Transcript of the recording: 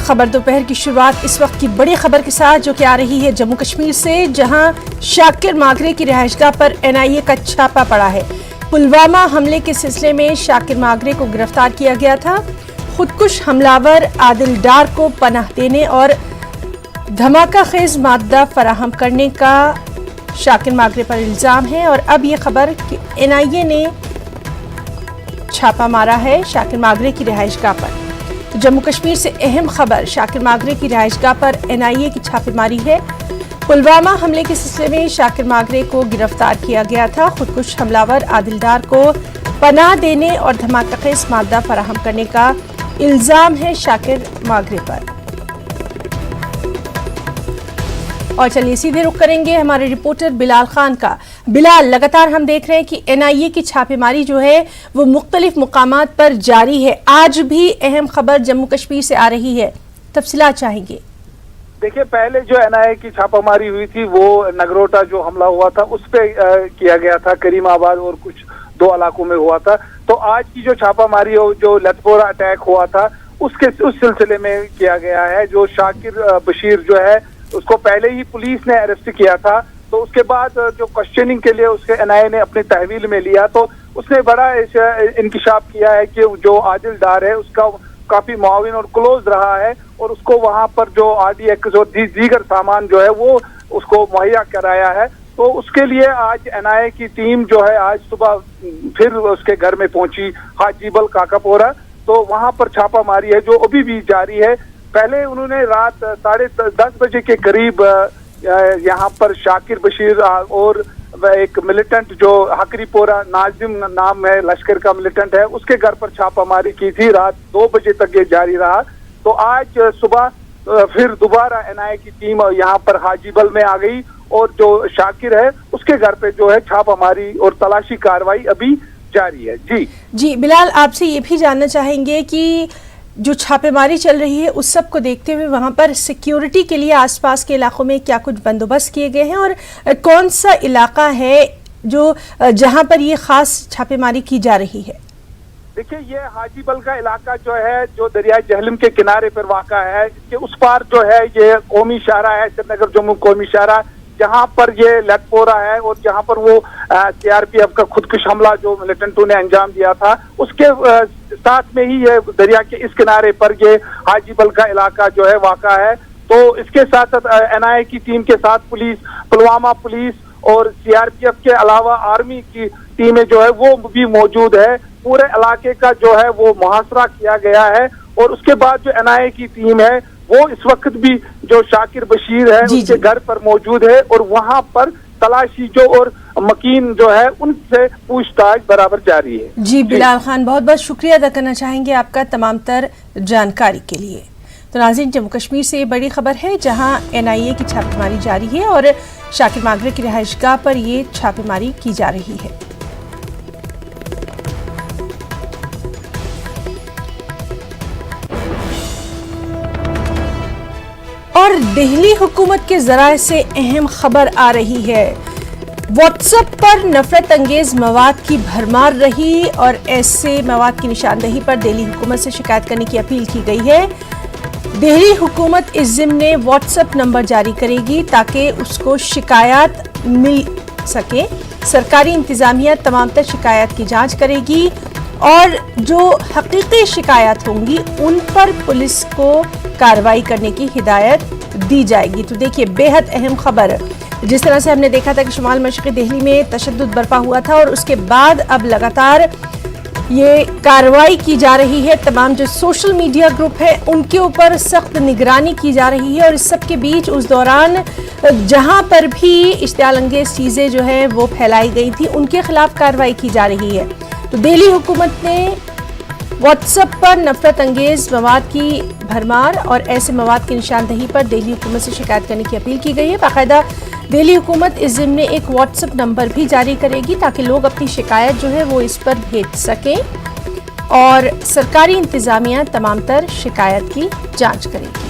खबर दोपहर की शुरुआत इस वक्त की बड़ी खबर के साथ जो कि आ रही है जम्मू कश्मीर से, जहां शाकिर मागरे की रिहाइशगाह पर एनआईए का छापा पड़ा है। पुलवामा हमले के सिलसिले में शाकिर मागरे को गिरफ्तार किया गया था। खुदकुश हमलावर आदिल डार को पनाह देने और धमाका खेज मादा फराहम करने का शाकिर मागरे पर इल्जाम है और अब ये खबर कि एनआईए ने छापा मारा है शाकिर मागरे की रिहाइशगाह पर। तो जम्मू कश्मीर से अहम खबर, शाकिर मागरे की रिहाइशगाह पर एनआईए की छापेमारी है। पुलवामा हमले के सिलसिले में शाकिर मागरे को गिरफ्तार किया गया था। खुदकुश हमलावर आदिल डार को पनाह देने और धमाकाखेज मादा फराहम करने का इल्जाम है शाकिर मागरे पर। और चलिए सीधे रुख करेंगे हमारे रिपोर्टर बिलाल खान का। बिलाल, लगातार हम देख रहे हैं कि एनआईए की छापेमारी जो है वो मुख्तलिफ मुकामात पर जारी है। आज भी अहम खबर जम्मू कश्मीर से आ रही है, तफसीलात चाहेंगे। देखिए, पहले जो एनआईए की छापामारी हुई थी वो नगरोटा जो हमला हुआ था उस पे किया गया था, करीमाबाद और कुछ दो इलाकों में हुआ था। तो आज की जो छापामारी हो, जो लतपोरा अटैक हुआ था उस सिलसिले में किया गया है। जो शाकिर बशीर जो है उसको पहले ही पुलिस ने अरेस्ट किया था, तो उसके बाद जो क्वेश्चनिंग के लिए उसके एनआईए ने अपनी तहवील में लिया, तो उसने बड़ा इंकिशाफ किया है कि जो आदिल डार है उसका काफी मुआविन और क्लोज रहा है और उसको वहां पर जो आरडीएक्स और दीगर सामान जो है वो उसको मुहैया कराया है। तो उसके लिए आज एनआईए की टीम जो है आज सुबह फिर उसके घर में पहुंची, हाजीबल काकापोरा। तो वहां पर छापामारी है जो अभी भी जारी है। पहले उन्होंने रात 10:30 बजे के करीब यहाँ पर शाकिर बशीर और एक मिलिटेंट जो हकरीपोरा नाजिम नाम है, लश्कर का मिलिटेंट है, उसके घर पर छापामारी की थी। रात 2 बजे तक ये जारी रहा। तो आज सुबह फिर दोबारा एनआईए की टीम यहाँ पर हाजीबल में आ गई और जो शाकिर है उसके घर पे जो है छापामारी और तलाशी कार्रवाई अभी जारी है। जी बिलाल, आपसे ये भी जानना चाहेंगे कि जो छापेमारी चल रही है उस सब को देखते हुए वहां पर सिक्योरिटी के लिए आसपास के इलाकों में क्या कुछ बंदोबस्त किए गए हैं और कौन सा इलाका है जो जहां पर ये खास छापेमारी की जा रही है? देखिए, ये हाजीबल का इलाका जो है जो दरिया जहलम के किनारे पर वाक़ा है। इसके उस पार जो है ये कौमी शाहरा है, श्रीनगर जम्मू कौमी शाहरा, जहाँ पर ये लतपोरा है और जहाँ पर वो सीआरपीएफ का खुदकुश हमला जो मिलिटेंटों ने अंजाम दिया था उसके साथ में ही ये दरिया के इस किनारे पर ये हाजीबल का इलाका जो है वाक़ा है। तो इसके साथ साथ एनआईए की टीम के साथ पुलिस, पुलवामा पुलिस और सीआरपीएफ के अलावा आर्मी की टीमें जो है वो भी मौजूद है। पूरे इलाके का जो है वो मुहासरा किया गया है और उसके बाद जो एनआईए की टीम है वो इस वक्त भी जो शाकिर बशीर है उसके घर पर मौजूद है और वहां पर तलाशी जो और मकीन जो है उनसे पूछताछ बराबर जारी है। जी बिलाल खान, बहुत बहुत शुक्रिया अदा करना चाहेंगे आपका तमाम तर जानकारी के लिए। तो नाज़रीन, जम्मू कश्मीर से ये बड़ी खबर है जहां एनआईए की छापेमारी जारी है और शाकिर मागरे की रिहाइशगाह पर ये छापेमारी की जा रही है। और दिल्ली हुकूमत के ज़राए से अहम खबर आ रही है। व्हाट्सएप पर नफरत अंगेज मवाद की भरमार रही और ऐसे मवाद की निशानदही पर दिल्ली हुकूमत से शिकायत करने की अपील की गई है। दिल्ली हुकूमत इस ज़िम्ने व्हाट्सएप नंबर जारी करेगी ताकि उसको शिकायत मिल सके। सरकारी इंतज़ामिया तमाम तर शिकायत की जांच करेगी और जो हकीकी शिकायत होंगी उन पर पुलिस को कार्रवाई करने की हिदायत दी जाएगी। तो देखिए, बेहद अहम खबर। जिस तरह से हमने देखा था कि शुमाल मशरक़ी दिल्ली में तशद्दुद बरपा हुआ था और उसके बाद अब लगातार ये कार्रवाई की जा रही है। तमाम जो सोशल मीडिया ग्रुप है उनके ऊपर सख्त निगरानी की जा रही है और इस सब के बीच उस दौरान जहां पर भी इश्तियाल अंगेज चीज़ें जो है वो फैलाई गई थी उनके खिलाफ कार्रवाई की जा रही है। तो दिल्ली हुकूमत ने व्हाट्सएप पर नफरत अंगेज मवाद की भरमार और ऐसे मवाद की निशानदही पर दिल्ली हुकूमत से शिकायत करने की अपील की गई है। बाकायदा दिल्ली हुकूमत इस ज़िम्ने एक व्हाट्सएप नंबर भी जारी करेगी ताकि लोग अपनी शिकायत जो है वो इस पर भेज सकें और सरकारी इंतज़ामिया तमाम तर शिकायत की जांच करेगी।